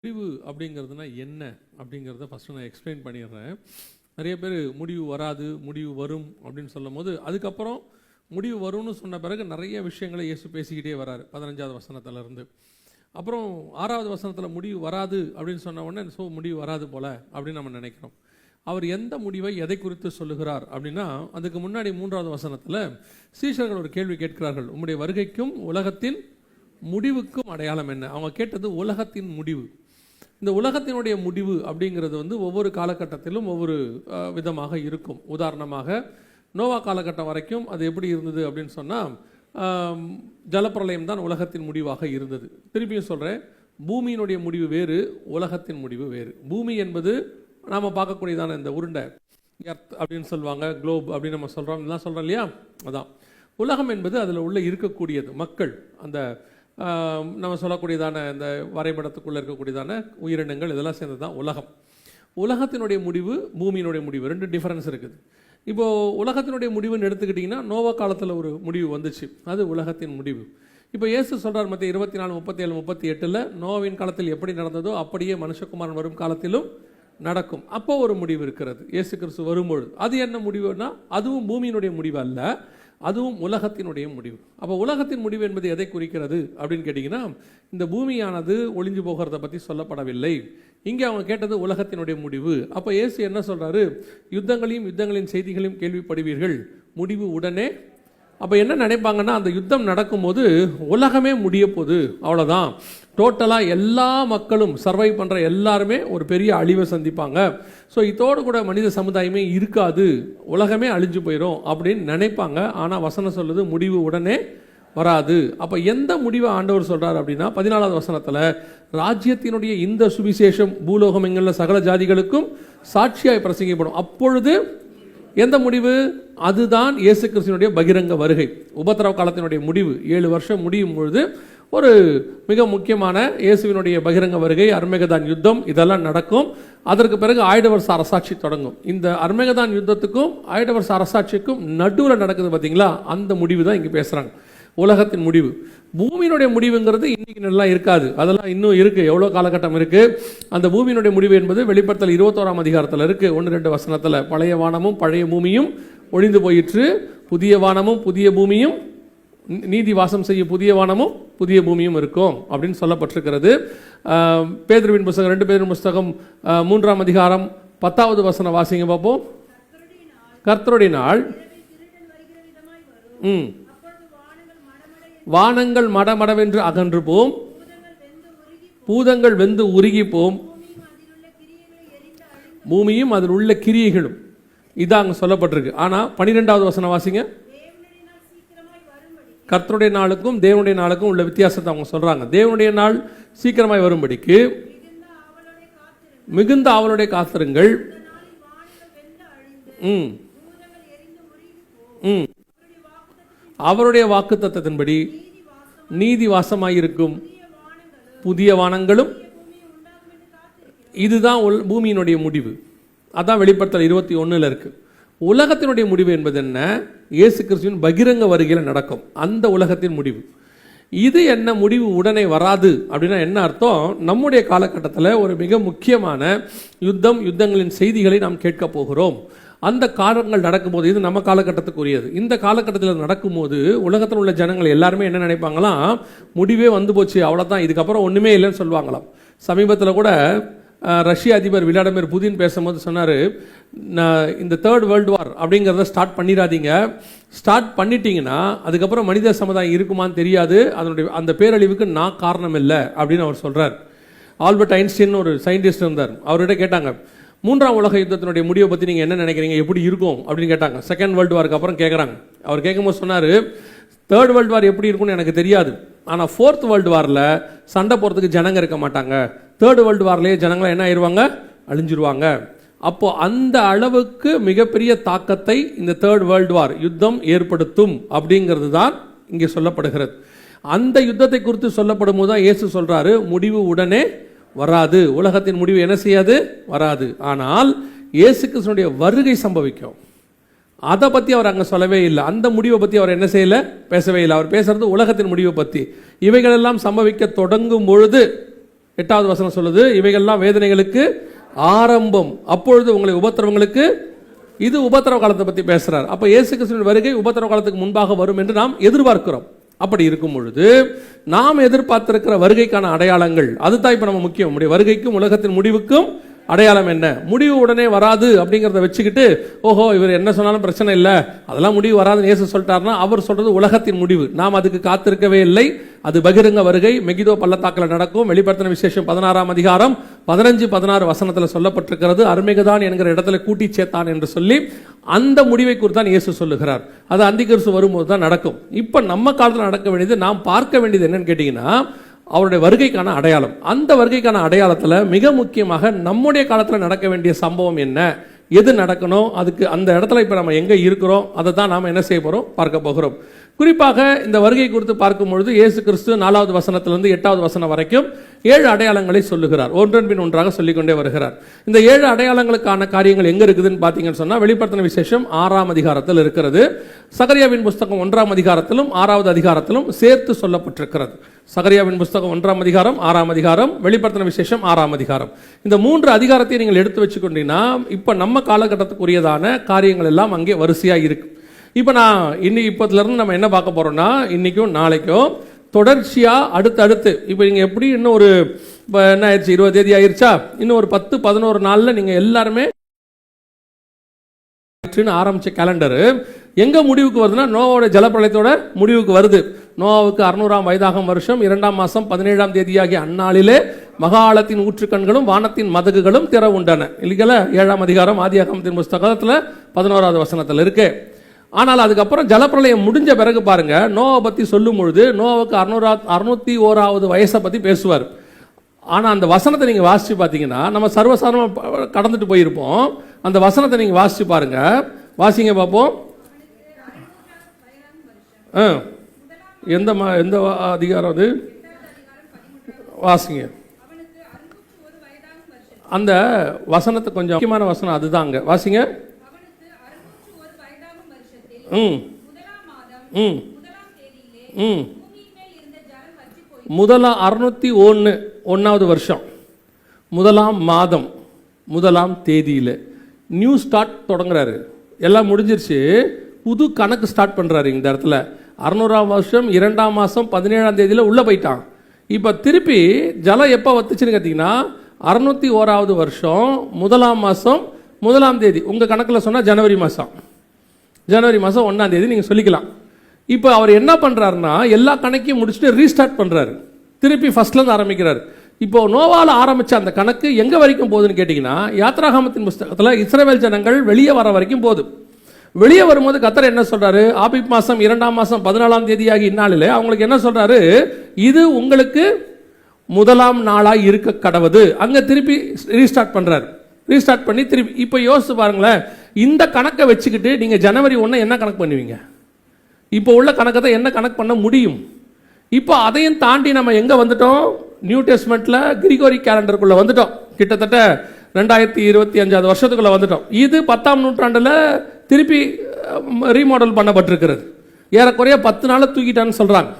முடிவு அப்படிங்கிறதுனா என்ன அப்படிங்கிறத ஃபஸ்ட்டு நான் எக்ஸ்பிளைன் பண்ணிடுறேன். நிறைய பேர் முடிவு வராது, முடிவு வரும் அப்படின்னு சொல்லும் போது, அதுக்கப்புறம் முடிவு வரும்னு சொன்ன பிறகு நிறைய விஷயங்களை இயேசு பேசிக்கிட்டே வராரு 15வது வசனத்திலேருந்து. அப்புறம் 6வது வசனத்தில் முடிவு வராது அப்படின்னு சொன்ன உடனே முடிவு வராது போல அப்படின்னு நம்ம நினைக்கிறோம். அவர் எந்த முடிவை எதை குறித்து சொல்லுகிறார் அப்படின்னா, அதுக்கு முன்னாடி 3வது வசனத்தில் சீஷர்கள் ஒரு கேள்வி கேட்கிறார்கள், உம்முடைய வருகைக்கும் உலகத்தின் முடிவுக்கும் அடையாளம் என்ன? அவங்க கேட்டது உலகத்தின் முடிவு. இந்த உலகத்தினுடைய முடிவு அப்படிங்கிறது ஒவ்வொரு காலகட்டத்திலும் ஒவ்வொரு விதமாக இருக்கும். உதாரணமாக நோவா காலகட்டம் வரைக்கும் அது எப்படி இருந்தது அப்படின்னு சொன்னால், ஜலப்பிரளயம் தான் உலகத்தின் முடிவாக இருந்தது. திருப்பியும் சொல்கிறேன், பூமியினுடைய முடிவு வேறு, உலகத்தின் முடிவு வேறு. பூமி என்பது நாம் பார்க்கக்கூடியதான இந்த உருண்டை, எர்த் அப்படின்னு சொல்லுவாங்க, குளோப் அப்படின்னு நம்ம சொல்கிறோம், இதெல்லாம் சொல்கிறோம் இல்லையா, அதான். உலகம் என்பது அதில் உள்ள இருக்கக்கூடியது, மக்கள், அந்த நம்ம சொல்லக்கூடியதான இந்த வரைபடத்துக்குள்ளே இருக்கக்கூடியதான உயிரினங்கள், இதெல்லாம் சேர்ந்து தான் உலகம். உலகத்தினுடைய முடிவு, பூமியினுடைய முடிவு, ரெண்டு டிஃபரன்ஸ் இருக்குது. இப்போது உலகத்தினுடைய முடிவுன்னு எடுத்துக்கிட்டிங்கன்னா, நோவா காலத்தில் ஒரு முடிவு வந்துச்சு, அது உலகத்தின் முடிவு. இப்போ இயேசு சொல்கிறார் மத்திய 24, 37, 38, நோவின் காலத்தில் எப்படி நடந்ததோ அப்படியே மனுஷகுமாரன் வரும் காலத்திலும் நடக்கும். அப்போ ஒரு முடிவு இருக்கிறது இயேசு கிறிஸ்து வரும்பொழுது. அது என்ன முடிவுனா, அதுவும் பூமியினுடைய முடிவு அல்ல, அதுவும் உலகத்தினுடைய முடிவு. அப்போ உலகத்தின் முடிவு என்பது எதை குறிக்கிறது அப்படின்னு கேட்டிங்கன்னா, இந்த பூமியானது ஒளிஞ்சு போகிறத பற்றி சொல்லப்படவில்லை. இங்கே அவங்க கேட்டது உலகத்தினுடைய முடிவு. அப்போ இயேசு என்ன சொல்கிறாரு, யுத்தங்களையும் யுத்தங்களின் செய்திகளையும் கேள்விப்படுவீர்கள், முடிவு உடனே. அப்போ என்ன நினைப்பாங்கன்னா, அந்த யுத்தம் நடக்கும்போது உலகமே முடிய போகுது, அவ்வளோதான், டோட்டலாக எல்லா மக்களும் சர்வைவ் பண்ணுற எல்லாருமே ஒரு பெரிய அழிவை சந்திப்பாங்க, ஸோ இதோடு கூட மனித சமுதாயமே இருக்காது, உலகமே அழிஞ்சு போயிடும் அப்படின்னு நினைப்பாங்க. ஆனால் வசனம் சொல்லுது, முடிவு உடனே வராது. அப்போ எந்த முடிவை ஆண்டவர் சொல்கிறார் அப்படின்னா, 14வது வசனத்தில், ராஜ்யத்தினுடைய இந்த சுவிசேஷம் பூலோகம் எங்குள்ள சகல ஜாதிகளுக்கும் சாட்சியாய் பிரசங்கிக்கப்படும். அப்பொழுது எந்த முடிவு? அதுதான் இயேசு கிறிஸ்துவினுடைய பகிரங்க வருகை, உபத்திரவ காலத்தினுடைய முடிவு. 7 வருஷம் முடியும் பொழுது ஒரு மிக முக்கியமான இயேசுவினுடைய பகிரங்க வருகை, அர்மேகதான் யுத்தம், இதெல்லாம் நடக்கும். அதற்கு பிறகு ஆயிடவர்ச அரசாட்சி தொடங்கும். இந்த அர்மேகதான் யுத்தத்துக்கும் ஆயிடவர்ச அரசாட்சிக்கும் நடுவில் நடக்குது பார்த்தீங்களா, அந்த முடிவு தான் இங்கே பேசுகிறாங்க, உலகத்தின் முடிவு. பூமியினுடைய முடிவுங்கிறது இன்னைக்கு நல்லா இருக்காது, அதெல்லாம் இன்னும் இருக்குது, எவ்வளோ காலகட்டம் இருக்குது. அந்த பூமியினுடைய முடிவு என்பது வெளிப்படுத்தல் 21ஆம் அதிகாரத்தில் இருக்குது, 1-2 வசனத்தில். பழைய வானமும் பழைய பூமியும் ஒழிந்து போயிற்று, புதிய வானமும் புதிய பூமியும், நீதி வாசம் செய்ய புதிய வானமும் புதிய பூமியும் இருக்கும் அப்படின்னு சொல்லப்பட்டிருக்கிறது. பேதுருவின் புஸ்தகம், 2 பேதுருவின் புஸ்தகம் 3ஆம் அதிகாரம் 10வது வசனம் வாசிங்க பார்ப்போம். கர்த்தருடைய நாள், வானங்கள் மடமடவென்று அகன்று போம், பூதங்கள் வெந்து உருகி போம், பூமியும் அதில் உள்ள கிரியைகளும், இதாங்க சொல்லப்பட்டிருக்கு. ஆனால் 12வது வசனம் வாசிங்க. கர்த்தருடைய நாளுக்கும் தேவனுடைய நாளுக்கும் உள்ள வித்தியாசத்தை அவங்க சொல்றாங்க. தேவனுடைய நாள் சீக்கிரமாய் வரும்படிக்கு மிகுந்த ஆவலோட காத்திருங்கள், அவருடைய வாக்குத்தத்தத்தின்படி நீதி வாசமாயிருக்கும் புதிய வானங்களும். இதுதான் பூமியினுடைய முடிவு. அதான் வெளிப்படுத்தல் 21 இருக்கு. உலகத்தினுடைய முடிவு என்பது என்ன? இயேசு கிறிஸ்துவின் பகிரங்க வருகையில் நடக்கும் அந்த உலகத்தின் முடிவு. இது என்ன முடிவு உடனே வராது அப்படின்னா என்ன அர்த்தம்? நம்முடைய காலகட்டத்தில் ஒரு மிக முக்கியமான யுத்தம், யுத்தங்களின் செய்திகளை நாம் கேட்க போகிறோம். அந்த காலங்கள் நடக்கும்போது, இது நம்ம காலகட்டத்துக்குரியது, இந்த காலகட்டத்தில் நடக்கும்போது உலகத்தில் உள்ள ஜனங்கள் எல்லாருமே என்ன நினைப்பாங்களாம், முடிவே வந்து போச்சு, அவ்வளோதான், இதுக்கப்புறம் ஒன்றுமே இல்லைன்னு சொல்லுவாங்களாம். சமீபத்தில் கூட ரஷ்ய அதிபர் விளாடிமிர் புதின் பேசும்போது சொன்னார், இந்த 3rd வேர்ல்டு வார் அப்படிங்கிறத ஸ்டார்ட் பண்ணிடாதீங்க, ஸ்டார்ட் பண்ணிட்டீங்கன்னா அதுக்கப்புறம் மனித சமுதாயம் இருக்குமான்னு தெரியாது, அதனுடைய அந்த பேரழிவுக்கு நான் காரணம் இல்லை அப்படின்னு அவர் சொல்கிறார். ஆல்பர்ட் ஐன்ஸ்டீன் ஒரு சயின்டிஸ்ட் இருந்தார், அவர்கிட்ட கேட்டாங்க, 3ஆம் உலக யுத்தத்தினுடைய முடிவை பற்றி நீங்கள் என்ன நினைக்கிறீங்க, எப்படி இருக்கும் அப்படின்னு கேட்டாங்க. 2nd வேர்ல்டு வாருக்கு அப்புறம் கேட்குறாங்க. அவர் கேட்கும்போது சொன்னார், 3rd வேர்ல்டு வார் எப்படி இருக்கும்னு எனக்கு தெரியாது, ஆனால் 4th வேர்ல்டு வாரில் சண்டை போகிறதுக்கு ஜனங்க இருக்க மாட்டாங்க, 3rd வேர்ல்டு வார்லேயே ஜனங்களாம் என்ன ஆயிடுவாங்க, அழிஞ்சிருவாங்க. அப்போ அந்த அளவுக்கு மிகப்பெரிய தாக்கத்தை இந்த 3rd வேர்ல்டு வார் யுத்தம் ஏற்படுத்தும் அப்படிங்கிறது தான் இங்கே சொல்லப்படுகிறது. அந்த யுத்தத்தை குறித்து சொல்லப்படும் போது தான் இயேசு சொல்றாரு, முடிவு உடனே வராது, உலகத்தின் முடிவு என்ன செய்யாது, வராது. ஆனால் இயேசு கிறிஸ்துவினுடைய வருகை சம்பவிக்கும். அதை பற்றி அவர் அங்கே சொல்லவே இல்லை, அந்த முடிவை பற்றி அவர் என்ன செய்யலை, பேசவே இல்லை. அவர் பேசுறது உலகத்தின் முடிவை பற்றி. இவைகளெல்லாம் சம்பவிக்க தொடங்கும் பொழுது 8வது வசனம் சொல்லுது, இவைகள்லாம் வேதனைகளுக்கு ஆரம்பம், அப்பொழுது உங்களை உபத்திரவங்களுக்கு. இது உபத்திரவ காலத்தை பற்றி பேசுறார். அப்போ இயேசு கிறிஸ்துவின் வருகை உபத்திரவ காலத்துக்கு முன்பாக வரும் என்று நாம் எதிர்பார்க்கிறோம். அப்படி இருக்கும் பொழுது நாம் எதிர்பார்த்திருக்கிற வருகைக்கான அடையாளங்கள் அதுதான் இப்போ நம்ம முக்கியம். நம்முடைய வருகைக்கும் உலகத்தின் முடிவுக்கும் அடையாளம் என்ன? முடிவு உடனே வராது அப்படிங்கிறத வச்சுக்கிட்டு ஓஹோ இவர் என்ன சொன்னாலும் பிரச்சனை இல்லை, அதெல்லாம் முடிவு வராதுன்னு இயேசு சொல்லிட்டாருன்னா அவர் சொல்றது உலகத்தின் முடிவு. நாம் அதுக்கு காத்திருக்கவே இல்லை. அது பகிரங்க வருகை மெகிதோ பள்ளத்தாக்கில் நடக்கும். வெளிப்படுத்தின விசேஷம் 16ஆம் அதிகாரம் 15-16 வசனத்தில் சொல்லப்பட்டிருக்கிறது. அர்மேகதான் என்கிற இடத்துல கூட்டி சேர்த்தான் என்று சொல்லி அந்த முடிவை குறித்து தான் இயேசு சொல்லுகிறார். அது அந்திகிறிஸ்து வரும்போது தான் நடக்கும். இப்போ நம்ம காலத்தில் நடக்க வேண்டியது, நாம் பார்க்க வேண்டியது என்னன்னு கேட்டீங்கன்னா அவருடைய வருகைக்கான அடையாளம். அந்த வருகைக்கான அடையாளத்தில் மிக முக்கியமாக நம்முடைய காலத்தில் நடக்க வேண்டிய சம்பவம் என்ன, எது நடக்கணும், அதுக்கு அந்த இடத்துல இப்போ நம்ம எங்கே இருக்கிறோம் அதை தான் நாம் என்ன செய்ய போகிறோம், பார்க்க போகிறோம். குறிப்பாக இந்த வருகை குறித்து பார்க்கும்பொழுது இயேசு கிறிஸ்து 4வது வசனத்திலிருந்து 8வது வசனம் வரைக்கும் 7 அடையாளங்களை சொல்லுகிறார். ஒன்றன் பின் ஒன்றாக சொல்லிக்கொண்டே வருகிறார். இந்த 7 அடையாளங்களுக்கான காரியங்கள் எங்கே இருக்குதுன்னு பார்த்தீங்கன்னு சொன்னால் வெளிப்படுத்தின விசேஷம் 6ஆம் அதிகாரத்தில் இருக்கிறது. சகரியாவின் புஸ்தகம் 1ஆம் அதிகாரத்திலும் 6வது அதிகாரத்திலும் சேர்த்து சொல்லப்பட்டிருக்கிறது. சகரியாவின் புஸ்தகம் 1ஆம் அதிகாரம், 6ஆம் அதிகாரம், வெளிப்படுத்தின விசேஷம் 6ஆம் அதிகாரம். இந்த 3 அதிகாரத்தை நீங்கள் எடுத்து வச்சுக்கொண்டீங்கன்னா இப்போ நம்ம காலகட்டத்துக்குரியதான காரியங்கள் எல்லாம் அங்கே வரிசையாக இருக்கு. இப்போ நான் இப்போதுலேருந்து நம்ம என்ன பார்க்க போகிறோம்னா இன்றைக்கும் நாளைக்கும் தொடர்ச்சியாக அடுத்தடுத்து இப்போ நீங்கள் எப்படி இன்னும் ஒரு இப்போ என்ன ஆயிடுச்சு, 20 தேதி ஆயிடுச்சா, இன்னும் ஒரு 10-11 நாளில் நீங்கள் எல்லாருமே ஆரம்பிச்ச கேலண்டரு எங்க முடிவுக்கு வருதுன்னா நோவாவோட ஜலப்பிரளயத்தோட முடிவுக்கு வருது. நோவாவுக்கு 600ஆம் வயதாகும் வருஷம் 2ஆம் மாதம் 17ஆம் தேதியாகிய அந்நாளிலே மகாளத்தின் ஊற்றுக்கண்களும் வானத்தின் மதகுகளும் திறவுண்டன. இல்லைங்களா? 7ஆம் அதிகாரம் ஆதியாகமத்தின் புஸ்தகத்தில் 11வது வசனத்தில் இருக்கு. ஆனால் அதுக்கப்புறம் ஜலப்பிரளயம் முடிஞ்ச பிறகு பாருங்க, நோவை பற்றி சொல்லும் பொழுது நோவாவுக்கு 601வது வயசை பற்றி பேசுவார். ஆனால் அந்த வசனத்தை நீங்கள் வாசித்து பார்த்தீங்கன்னா நம்ம சர்வசாதாரணமாக கடந்துட்டு போயிருப்போம். அந்த வசனத்தை நீங்கள் வாசித்து பாருங்க, வாசிங்க பார்ப்போம். எந்த அதிகாரம் அது? வாசிங்க. அந்த வசனத்தை கொஞ்சம் முக்கியமான வசனம் அதுதாங்க, வாசிங்க. முதலாம் 601வது வருஷம் 1ஆம் மாதம் 1ஆம் தேதியில் நியூ ஸ்டார்ட் தொடங்குறாரு. எல்லாம் முடிஞ்சிருச்சு, புது கணக்கு ஸ்டார்ட் பண்ணுறாரு. இந்த இடத்துல 600ஆம் வருஷம் 2ஆம் மாதம் 17ஆம் தேதியில் உள்ளே போயிட்டான். இப்போ திருப்பி ஜலம் எப்போ வத்துச்சுன்னு கேட்டிங்கன்னா 601வது வருஷம் 1ஆம் மாதம் 1ஆம் தேதி. உங்கள் கணக்கில் சொன்னால் ஜனவரி மாதம் 1ஆம் தேதி நீங்கள் சொல்லிக்கலாம். இப்போ அவர் என்ன பண்ணுறாருன்னா எல்லா கணக்கையும் முடிச்சுட்டு ரீஸ்டார்ட் பண்ணுறாரு, திருப்பி ஃபர்ஸ்ட்லேருந்து ஆரம்பிக்கிறார். இப்போ நோவால் ஆரம்பித்த அந்த கணக்கு எங்கே வரைக்கும் போகுதுன்னு கேட்டிங்கன்னா யாத்ராகமத்தின் புஸ்தகத்தில் இஸ்ரவேல் ஜனங்கள் வெளியே வர வரைக்கும் போகுது. வெளியே வரும்போது கர்த்தர் என்ன சொல்றாரு, ஆபிப் மாதம் 2ஆம் மாதம் 14ஆம் தேதியாகி இந்நாளில் அவங்களுக்கு என்ன சொல்றாரு, இது உங்களுக்கு 1ஆம் நாளாக இருக்க கடவுது. அங்கே திருப்பி ரீஸ்டார்ட் பண்ணுறாரு. ரீஸ்டார்ட் பண்ணி திருப்பி இப்போ யோசிச்சு பாருங்களேன், இந்த கணக்கை வச்சுக்கிட்டு நீங்கள் ஜனவரி 1 என்ன கணக்கு பண்ணுவீங்க? இப்போ உள்ள கணக்கை தான் என்ன கணக்கு பண்ண முடியும்? இப்போ அதையும் தாண்டி நம்ம எங்கே வந்துட்டோம், நியூ டெஸ்ட்மெண்ட்டில் கிரிகோரி கேலண்டருக்குள்ளே வந்துட்டோம். கிட்டத்தட்ட 2025 வருஷத்துக்குள்ளே வந்துட்டோம். இது 10ஆம் நூற்றாண்டில் திருப்பி ரீமாடல் பண்ணப்பட்டிருக்கிறது. ஏறக்குறைய 10 நாளை தூக்கிட்டான்னு சொல்கிறாங்க.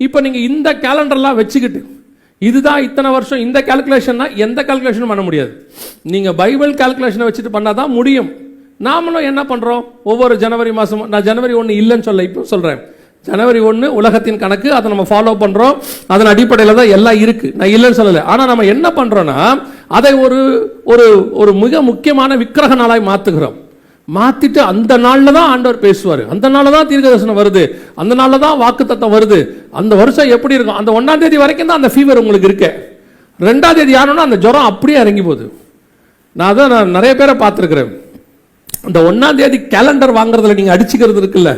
இப்போ நீங்கள் இந்த கேலண்டர்லாம் வச்சுக்கிட்டு இதுதான் இத்தனை வருஷம் இந்த கால்குலேஷன்னா எந்த கால்குலேஷனும் பண்ண முடியாது. நீங்கள் பைபிள் கால்குலேஷனை வச்சுட்டு பண்ணால் தான் முடியும். நாமளும் என்ன பண்ணுறோம், ஒவ்வொரு ஜனவரி மாதமும், நான் ஜனவரி 1 இல்லைன்னு சொல்ல, இப்போ சொல்கிறேன், ஜனவரி 1 உலகத்தின் கணக்கு, அதை நம்ம ஃபாலோ பண்ணுறோம். அதன் அடிப்படையில் தான் எல்லாம் இருக்குது, நான் இல்லைன்னு சொல்லலை. ஆனால் நம்ம என்ன பண்ணுறோன்னா அதை ஒரு ஒரு ஒரு மிக முக்கியமான விக்கிரக நாளாய் மாற்றுகிறோம். மாற்றிட்டு அந்த நாளில் தான் ஆண்டவர் பேசுவார், அந்த நாளில் தான் தீர்க்கதரிசனம் வருது, அந்த நாளில் தான் வாக்குத்தத்தம் வருது. அந்த வருஷம் எப்படி இருக்கும், அந்த 1ஆம் தேதி வரைக்கும் தான் அந்த ஃபீவர் உங்களுக்கு இருக்கு. 2ஆம் தேதி ஆனோன்னா அந்த ஜுரம் அப்படியே இறங்கி போகுது. நான் நிறைய பேரை பார்த்துருக்குறேன். அந்த 1ஆம் தேதி கேலண்டர் வாங்குறதுல நீங்கள் அடிச்சுக்கிறது இருக்குல்ல,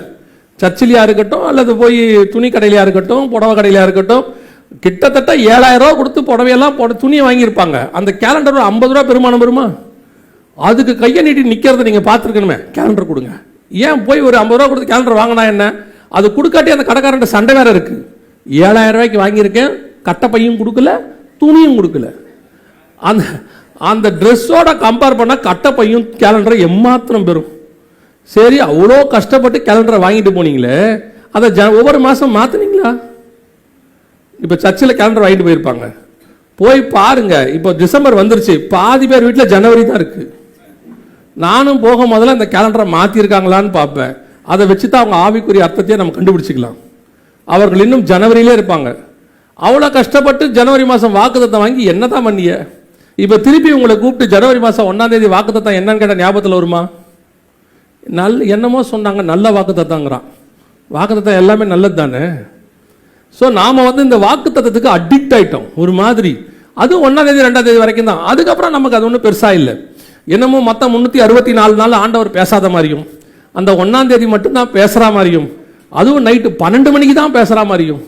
சர்ச்சிலையா இருக்கட்டும் அல்லது போய் துணி கடையிலையா இருக்கட்டும் புடவை கடையிலையா இருக்கட்டும், கிட்டத்தட்ட 7000 ரூபா கொடுத்து புடவையெல்லாம் துணியை வாங்கியிருப்பாங்க. அந்த கேலண்டர் 50 ரூபா பெருமானம் வருமா? அதுக்கு கையை நீட்டி நிற்கிறத நீங்கள் பார்த்துருக்கணுமே, கேலண்டர் கொடுங்க. ஏன் போய் ஒரு 50 ரூபா கொடுத்து கேலண்டர் வாங்கினா என்ன? அது கொடுக்காட்டி அந்த கடைக்காரன் சண்டை வேற இருக்கு. 7000 ரூபாய்க்கு வாங்கியிருக்கேன், கட்டப்பையும் கொடுக்கல துணியும் கொடுக்கல. அந்த அந்த ட்ரெஸ்ஸோட கம்பேர் பண்ணால் கட்டப்பையும் கேலண்டரை எம்மாத்திரம் பெறும். சரி, அவ்வளோ கஷ்டப்பட்டு கேலண்டரை வாங்கிட்டு போனீங்களே, அதை ஒவ்வொரு மாதம் மாற்றினீங்களா? இப்போ சர்ச்சில் கேலண்டர் வாங்கிட்டு போயிருப்பாங்க, போய் பாருங்க. இப்போ டிசம்பர் வந்துருச்சு, பாதி பேர் வீட்டில் ஜனவரி தான் இருக்கு. நானும் போக முதல்ல இந்த கேலண்டரை மாற்றிருக்காங்களான்னு பார்ப்பேன். அதை வச்சு தான் அவங்க ஆவிக்குரிய அர்த்தத்தையே நம்ம கண்டுபிடிச்சிக்கலாம். அவர்கள் இன்னும் ஜனவரியிலே இருப்பாங்க. அவ்வளோ கஷ்டப்பட்டு ஜனவரி மாதம் வாக்குத்தத்தம் வாங்கி என்ன தான் பண்ணிய? இப்போ திருப்பி உங்களை கூப்பிட்டு ஜனவரி மாதம் 1ஆம் தேதி வாக்குத்தத்தம் என்னன்னு கேட்டால் ஞாபகத்தில் வருமா? என்னமோ சொன்னாங்க, நல்ல வாக்குத்தத்தங்கிறான். வாக்குத்தத்தம் எல்லாமே நல்லது தானே. ஸோ நாம் இந்த வாக்குத்தத்தத்துக்கு அடிக்ட் ஆகிட்டோம் ஒரு மாதிரி. அதுவும் 1ஆம் தேதி 2ஆம் தேதி வரைக்கும் தான். அதுக்கப்புறம் நமக்கு அது ஒன்றும் பெருசாக இல்லை. என்னமோ மற்ற 364 நாள் ஆண்டவர் பேசாத மாதிரியும், அந்த 1ஆம் தேதி மட்டும்தான் பேசுகிற மாதிரியும், அதுவும் நைட்டு 12 மணிக்கு தான் பேசுகிற மாதிரியும்.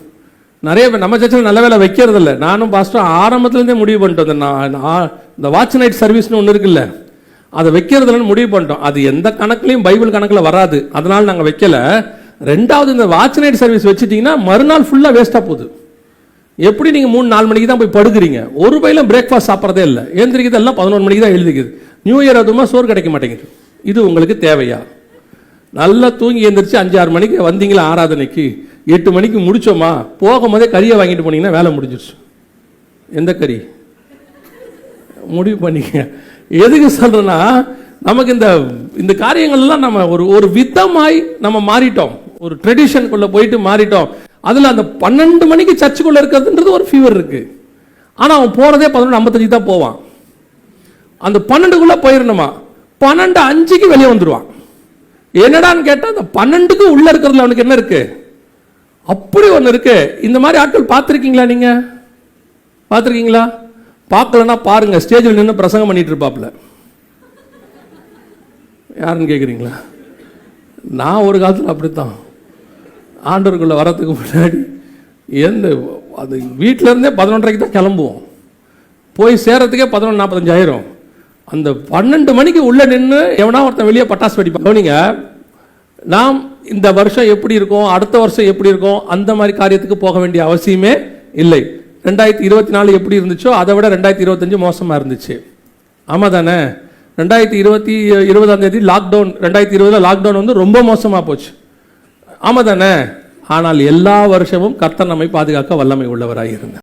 நிறைய பேர் நம்ம சர்ச்சில் நல்ல வேலை வைக்கிறது இல்லை. நானும் பாஸ்டர் ஆரம்பத்துலேருந்தே முடிவு பண்ணிட்டு வந்தேன். இந்த வாட்ச் நைட் சர்வீஸ்னு ஒன்று இருக்குல்ல, அதை வைக்கிறதுலன்னு முடிவு பண்ணிட்டோம். அது எந்த கணக்குலையும் பைபிள் கணக்கில் வராது, அதனால் நாங்கள் வைக்கல. ரெண்டாவது, இந்த வாட்ச் நைட் சர்வீஸ் வச்சுட்டிங்கன்னா மறுநாள் ஃபுல்லாக வேஸ்ட்டாக போகுது. எப்படி நீங்கள் 3-4 மணிக்கு தான் போய் படுக்கிறீங்க, ஒரு பையிலும் பிரேக்ஃபாஸ்ட் சாப்பிட்றதே இல்லை, எழுந்திரிக்கிறது எல்லாம் 11 மணிக்கு தான் எழுதிக்குது. நியூ இயர் அதுமா சோறு கிடைக்க மாட்டேங்குது. இது உங்களுக்கு தேவையா? நல்லா தூங்கி எழுந்திரிச்சு 5-6 மணிக்கு வந்தீங்களா ஆராதனைக்கு, 8 மணிக்கு முடிச்சோமா, போகும்போதே கறியை வாங்கிட்டு போனீங்கன்னா வேலை முடிஞ்சிருச்சு. எந்த கறி முடிவு பண்ணிக்க. எதுக்கு சொல்றேன்னா, நமக்கு இந்த காரியங்கள்லாம் நம்ம ஒரு விதமாய் நம்ம மாறிட்டோம், ஒரு ட்ரெடிஷனுக்குள்ள போயிட்டு மாறிட்டோம். அதுல அந்த 12 மணிக்கு சர்ச்சுக்குள்ள இருக்கிறதுன்றது ஒரு ஃபீவர் இருக்கு. ஆனா அவன் போறதே 11:55 தான் போவான். அந்த 12க்குள்ள போயிடணுமா, 12:05 வெளியே வந்துடுவான். என்னடான்னு கேட்டா, அந்த 12க்கு உள்ள இருக்கிறதுல அவனுக்கு என்ன இருக்கு? அப்படி ஒன்று இருக்கு. இந்த மாதிரி ஆட்கள் பார்த்துருக்கீங்களா? நீங்க பார்த்துருக்கீங்களா? பார்க்கலன்னா பாருங்க, ஸ்டேஜில் நின்று பிரசங்கம் பண்ணிட்டு இருப்பாப்ல. யாருன்னு கேட்குறீங்களா? நான் ஒரு காலத்தில் அப்படித்தான். ஆண்டவருக்குள்ள வரத்துக்கு முன்னாடி அது வீட்டில இருந்தே 11:30 தான் கிளம்புவோம். போய் சேரத்துக்கே 11:45 ஆயிரும். அந்த 12 மணிக்கு உள்ள நின்று எவனா ஒருத்தன் வெளியே பட்டாசு வெடிப்பான். நீங்க நாம் இந்த வருஷம் எப்படி இருக்கும், அடுத்த வருஷம் எப்படி இருக்கும், அந்த மாதிரி காரியத்துக்கு போக வேண்டிய அவசியமே இல்லை. 2024 எப்படி இருந்துச்சோ அதை விட 2025 மோசமா இருந்துச்சு. ஆமா தானே? 2020ஆம் தேதி லாக்டவுன், 2020 லாக்டவுன் ரொம்ப மோசமா போச்சு. ஆமா தானே? ஆனால் எல்லா வருஷமும் கர்த்தர் நம்மை பாதுகாக்க வல்லமை உள்ளவராக இருந்தார்.